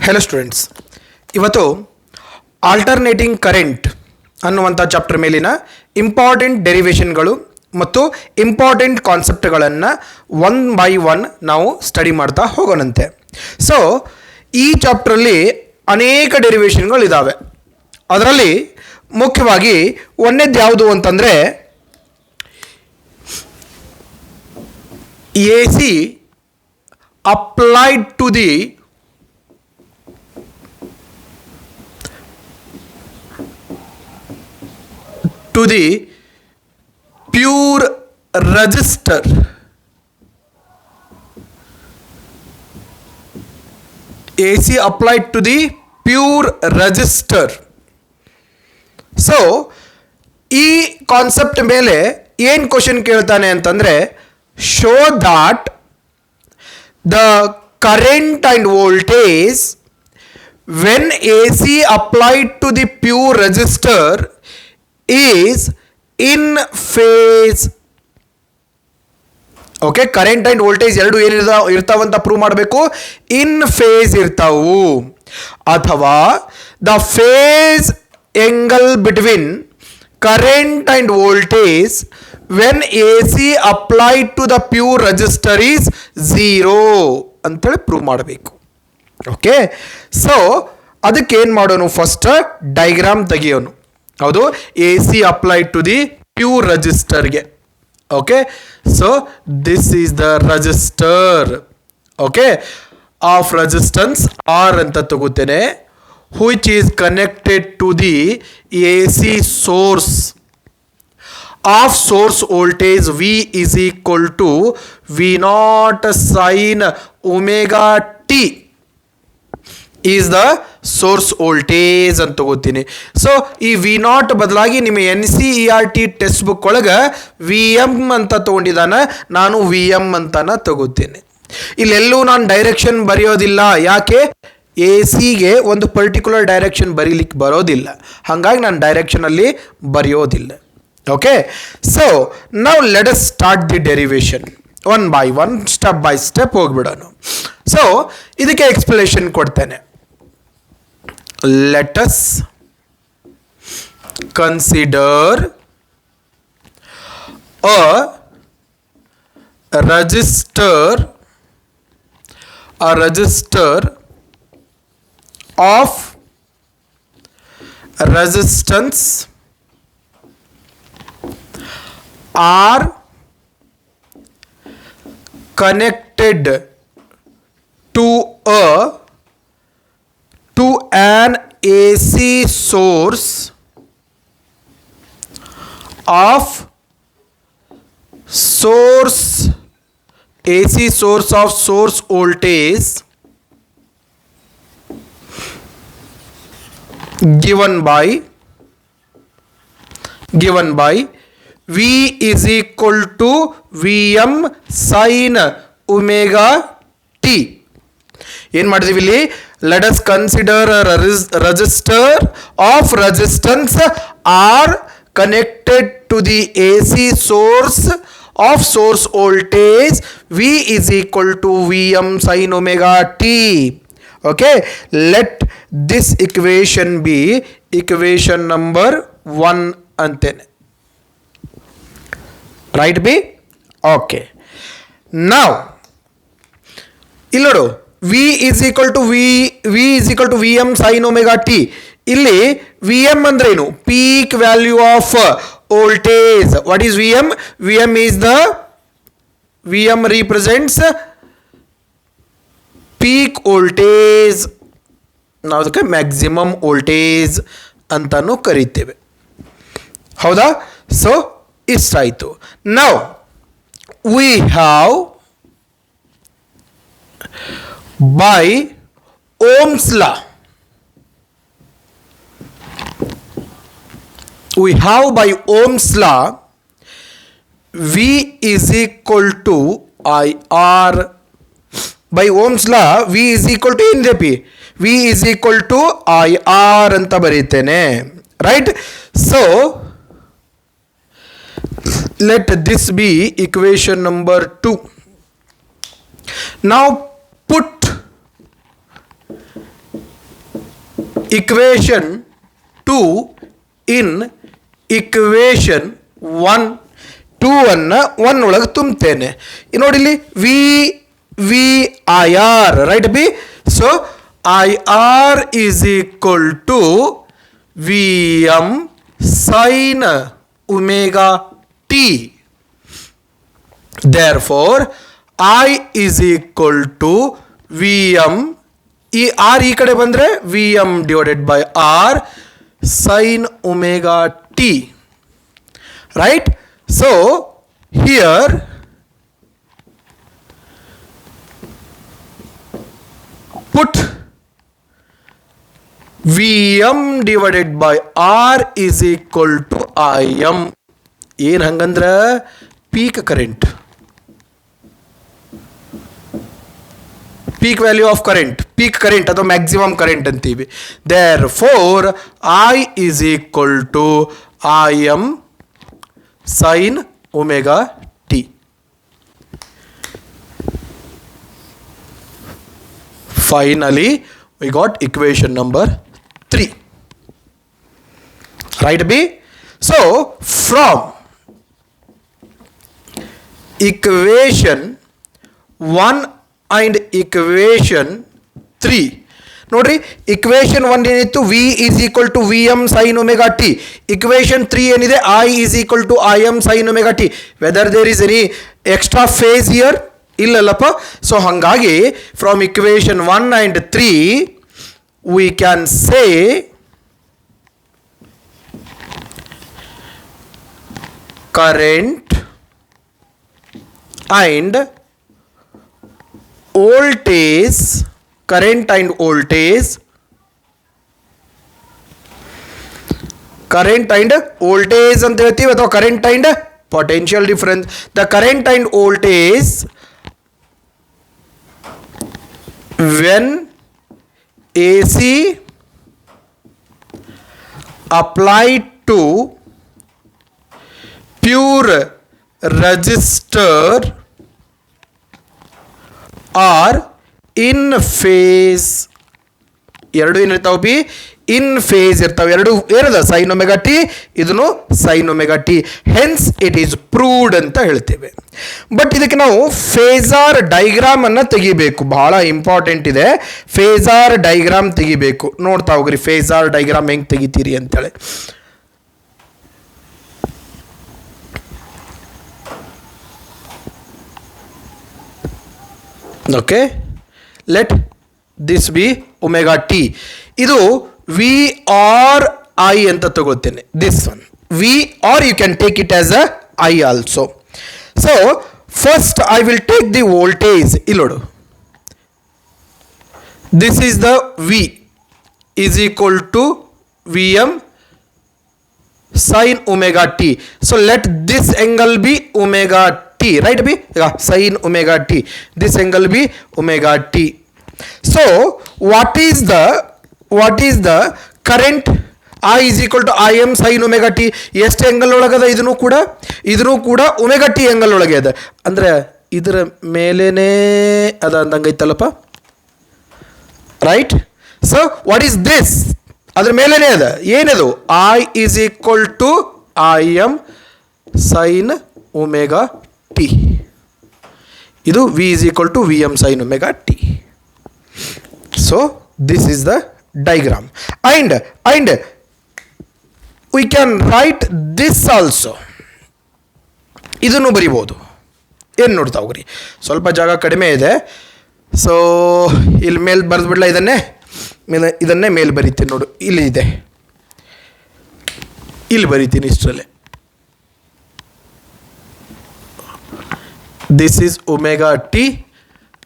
Hello students, ಇವತ್ತು alternating current ಅನ್ನುವಂಥ chapter ಮೇಲಿನ ಇಂಪಾರ್ಟೆಂಟ್ ಡೆರಿವೇಷನ್ಗಳು ಮತ್ತು ಇಂಪಾರ್ಟೆಂಟ್ ಕಾನ್ಸೆಪ್ಟ್ಗಳನ್ನು ಒನ್ ಬೈ ಒನ್ ನಾವು ಸ್ಟಡಿ ಮಾಡ್ತಾ ಹೋಗೋಣಂತೆ. ಸೊ ಈ ಚಾಪ್ಟ್ರಲ್ಲಿ ಅನೇಕ ಡೆರಿವೇಷನ್ಗಳಿದ್ದಾವೆ. ಅದರಲ್ಲಿ ಮುಖ್ಯವಾಗಿ ಒಂದೇದು ಯಾವುದು ಅಂತಂದರೆ A C applied to the pure resistor. AC applied to the pure resistor. So ಈ ಕಾನ್ಸೆಪ್ಟ್ ಮೇಲೆ ಏನು ಕ್ವಶನ್ ಕೇಳ್ತಾನೆ ಅಂತಂದರೆ, show that the current and voltage when AC applied to the pure resistor is in phase. Okay, current and voltage ಎರಡು ಇರ್ತಾವಂತ prove ಮಾಡಬೇಕು. In phase ಇರ್ತಾವು, ಅಥವಾ the phase angle between current and voltage when A C applied to the pure resistor is zero ಅಂತೇಳಿ prove ಮಾಡಬೇಕು. Okay, so ಅದಕ್ಕೆ ಏನು ಮಾಡೋನು, ಫಸ್ಟ್ ಡೈಗ್ರಾಮ್ ತೆಗಿಯೋನು. ಹೌದು, A C applied to the pure ರೆಜಿಸ್ಟರ್ಗೆ. Okay, so this is the resistor. Okay, of resistance R ಅಂತ ತಗೋತೇನೆ, which is connected to the AC source of source voltage V is equal to V naught sin omega t is the source voltage ಅಂತ ತಗೋತೀನಿ. So ಈ V not ಬದಲಾಗಿ ನಿಮ್ಮ NCERT text book ಒಳಗೆ V M ಅಂತ ತೊಗೊಂಡಿದ್ದಾನೆ, ನಾನು V M ಅಂತಾನ ತಗೋತೀನಿ. ಇಲ್ಲೆಲ್ಲೂ ನಾನು ಡೈರೆಕ್ಷನ್ ಬರೆಯೋದಿಲ್ಲ. ಯಾಕೆ? ಎ ಸಿಗೆ ಒಂದು ಪರ್ಟಿಕ್ಯುಲರ್ ಡೈರೆಕ್ಷನ್ ಬರೀಲಿಕ್ಕೆ ಬರೋದಿಲ್ಲ, ಹಾಗಾಗಿ ನಾನು ಡೈರೆಕ್ಷನಲ್ಲಿ ಬರೆಯೋದಿಲ್ಲ. ಓಕೆ, ಸೊ ನಾವು let us start the derivation one by one, step by step ಹೋಗ್ಬಿಡೋಣ. ಸೊ ಇದಕ್ಕೆ ಎಕ್ಸ್ಪ್ಲನೇಷನ್ ಕೊಡ್ತೇನೆ. Let us consider a resistor of resistance R connected to an AC source of source voltage given by V is equal to Vm sin omega t. ಏನು ಮಾಡಿದೀವಿ ಇಲ್ಲಿ? Let us consider resistor of resistance R connected to the AC source of source voltage V is equal to Vm sin omega t. Okay, let this equation be equation number 1 ಅಂತೇನೆ. Right B? Okay, ನಾವು ಇಲ್ಲಿ ನೋಡು, V is equal to V M sine omega T. ಇಲ್ಲಿ V M ಅಂದ್ರೆ ಏನು? Peak value of voltage. What is V M? V M represents peak voltage. ನಾವು ಅದಕ್ಕೆ maximum voltage ಅಂತಾನು ಕರಿತೇವೆ. ಹೌದಾ? ಸೊ ಇಷ್ಟಾಯಿತು. Now we have by Ohm's law, V is equal to IR. By Ohm's law V is equal to ಏನು P? V is equal to IR ಅಂತ ಬರೀತೇನೆ. Right? So let this be equation number 2. Now put equation 2 in equation 1 2 ಅನ್ನು 1 ಒಳಗೆ ತುಂಬುತ್ತೇನೆ. ನೋಡಿ ಇಲ್ಲಿ V I R right B. So I R is equal to V M sine omega T. Therefore I is equal to V M, ಈ R ಈ ಕಡೆ ಬಂದರೆ V M divided by R sine omega T. Right? So here put Vm divided by R is equal to Im. ಏನು ಹಂಗಂದ್ರೆ peak current, peak value of current, peak current ಅಥವಾ maximum current ಅಂತೀವಿ. Therefore I is equal to Im sin omega t. Finally, we got equation number 3. Right, B? So, from equation 1 and equation 3, ನೋಡ್ರಿ equation 1 ಏನಿತ್ತು V is equal to V M sine omega T. Equation 3 ಏನಿದೆ I is equal to I M sine omega T. Whether there is any extra phase here? ಇಲ್ಲಲ್ಲಪ್ಪ. So ಹಾಗಾಗಿ from equation 1 and 3 we can say current and voltage, current and voltage, current and voltage ಅಂತ ಹೇಳ್ತೀವಿ ಅಥವಾ current and potential difference. The current and voltage when AC applied to pure resistor are in phase. ಎರಡು ಏನಿರ್ತಾವೆ B ಇನ್ face ಇರ್ತಾವೆ. ಎರಡು ಏನದ sign omega T, ಇದನ್ನು sign omega T. Hence it is proved ಅಂತ ಹೇಳ್ತೇವೆ. ಬಟ್ ಇದಕ್ಕೆ ನಾವು ಫೇಸಾರ್ ಡೈಗ್ರಾಮ್ ಅನ್ನು ತೆಗಿಬೇಕು, ಬಹಳ ಇಂಪಾರ್ಟೆಂಟ್ ಇದೆ. ಫೇಸಾರ್ ಡೈಗ್ರಾಮ್ ತೆಗಿಬೇಕು. ನೋಡ್ತಾ ಹೋಗ್ರಿ ಫೇಸಾರ್ ಡೈಗ್ರಾಮ್ ಹೆಂಗೆ ತೆಗಿತೀರಿ ಅಂತೇಳಿ. Okay, let this be omega T. ಇದು ವಿ ಆರ್ ಐ ಅಂತ ತಗೋತೇನೆ. This one V R you can take it as a I also. So first I will take the voltage. ಇಲ್ಲಿ ನೋಡು, this is the V is equal to V M sine omega T. So let this angle be omega T. Right be sine omega T. This angle be omega T. So what is the current? I is equal to Im sin omega t. ಎಷ್ಟು angle ಒಳಗದ? ಇದನ್ನು ಕೂಡ omega T angle ಒಳಗೆ ಅದ. ಅಂದರೆ ಇದರ ಮೇಲೇನೇ ಅದ ಅಂದಂಗೈತಲ್ಲಪ್ಪ. Right? So what is this? ಅದ್ರ ಮೇಲೇನೇ ಅದ. ಏನದು? I is equal to Im sine omega T. ಇದು V is equal to V M sine omega T. So this is the diagram, and we can write this also. ಇದನ್ನು ಬರಿಬೋದು. ಏನು ನೋಡ್ತಾ ಹೋಗ್ರಿ, ಸ್ವಲ್ಪ ಜಾಗ ಕಡಿಮೆ ಇದೆ. ಸೊ ಇಲ್ಲಿ ಮೇಲೆ ಬರೆದ್ಬಿಡ್ಲ, ಇದನ್ನೇ ಮೇಲೆ ಬರಿತೀನಿ ನೋಡು. ಇಲ್ಲಿ ಇದೆ, ಇಲ್ಲಿ ಬರಿತೀನಿ ಇಷ್ಟರಲ್ಲೇ. This is omega T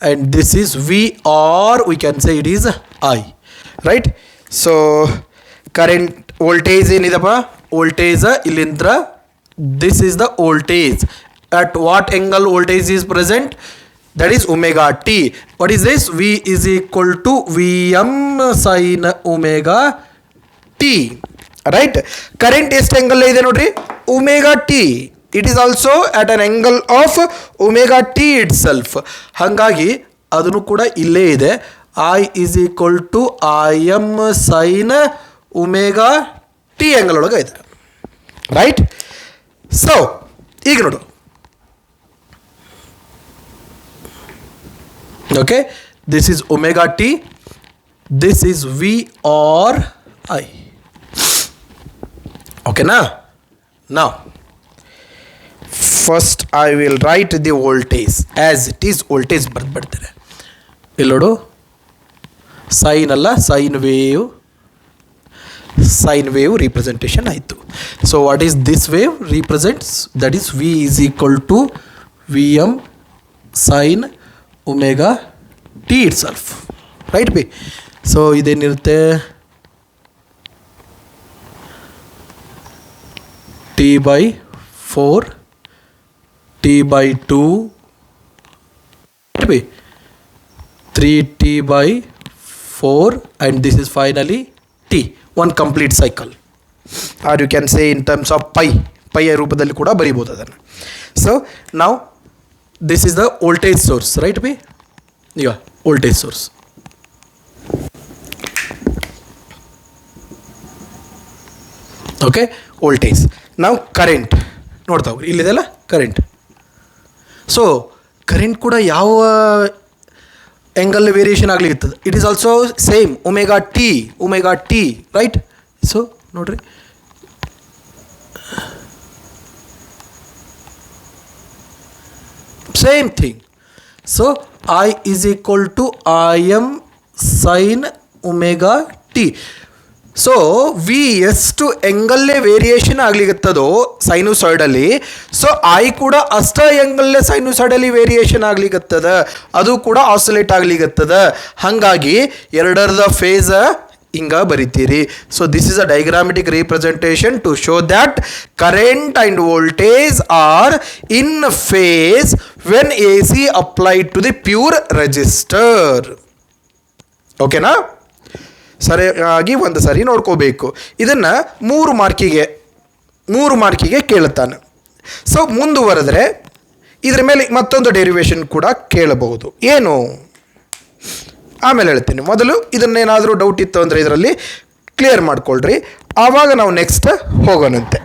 and this is V, or we can say it is I, right? So current voltage ಏನidappa, voltage ಇಲ್ಲಿಂದ್ರ this is the voltage. At what angle voltage is present? That is omega t. What is this? V is equal to Vm sin omega t, right? Current ಎಷ್ಟು angle ಇದೆ ನೋಡ್ರಿ, omega t. It is also at an angle of omega t itself. ಹಾಗಾಗಿ ಅದನ್ನು ಕೂಡ ಇಲ್ಲೇ ಇದೆ. I is equal to Im sin omega T angle ಒಳಗೆ ಇದೆ, ರೈಟ್. ಸೊ ಈಗ ನೋಡು, okay, this is omega T, this is V R I. ಓಕೆನಾ? Now first I will write the voltage as it is. Voltage ಬರೆದ್ಬಿಡ್ತೇನೆ. ಇಲ್ಲಿ ನೋಡು, sine ಅಲ್ಲ, sine wave representation ಆಯಿತು. So what is this wave represents? That is V is equal to V M sine omega T itself, right B. So ಇದೇನಿರುತ್ತೆ, T by 4 T by 2 B 3t by 4 and this is finally t, one complete cycle, or you can say in terms of pi ರೂಪದಲ್ಲಿ ಕೂಡ ಬರೀಬಹುದು ಅದನ್ನು. So ನಾವು this is the voltage source, right be. ಈಗ voltage source, okay, voltage. ನಾವು current ನೋಡ್ತಾ ಹೋಗ್ರಿ, ಇಲ್ಲಿದೆಲ್ಲ current. So current ಕೂಡ ಯಾವ ಆ್ಯಂಗಲ್ ವೇರಿಯೇಷನ್ ಆಗ್ಲಿಕ್ಕೆ, it is also same omega T, right. So ನೋಡ್ರಿ, same thing. So I is equal to I M sine omega T. So V ಎಷ್ಟು ಆ್ಯಂಗಲ್ಲೇ ವೇರಿಯೇಷನ್ ಆಗ್ಲಿಕ್ಕತ್ತದೋ ಸೈನುಸಾಯ್ಡಲ್ಲಿ, ಸೊ ಐ ಕೂಡ ಅಷ್ಟ ಆ್ಯಂಗಲ್ಲೇ ಸೈನುಸಾಯ್ಡಲ್ಲಿ ವೇರಿಯೇಷನ್ ಆಗ್ಲಿಕ್ಕತ್ತದ, ಅದು ಕೂಡ ಆಸೋಲೇಟ್ ಆಗ್ಲಿಕ್ಕತ್ತದ. ಹಾಗಾಗಿ ಎರಡರದ ಫೇಸ್ ಹಿಂಗೆ ಬರಿತೀರಿ. So this is a diagrammatic representation to show that current and voltage are in phase when A C applied to the pure resistor. ಓಕೆನಾ? ಸರಿಯಾಗಿ ಒಂದು ಸರಿ ನೋಡ್ಕೋಬೇಕು. ಇದನ್ನು 3 ಮಾರ್ಕಿಗೆ ಕೇಳುತ್ತಾನೆ. ಸೊ ಮುಂದುವರೆದರೆ ಇದರ ಮೇಲೆ ಮತ್ತೊಂದು ಡೆರಿವೇಷನ್ ಕೂಡ ಕೇಳಬಹುದು. ಏನು ಆಮೇಲೆ ಹೇಳ್ತೀನಿ. ಮೊದಲು ಇದನ್ನೇನಾದರೂ ಡೌಟ್ ಇತ್ತು ಅಂದರೆ ಇದರಲ್ಲಿ ಕ್ಲಿಯರ್ ಮಾಡ್ಕೊಳ್ರಿ, ಆವಾಗ ನಾವು ನೆಕ್ಸ್ಟ್ ಹೋಗೋಣಂತೆ.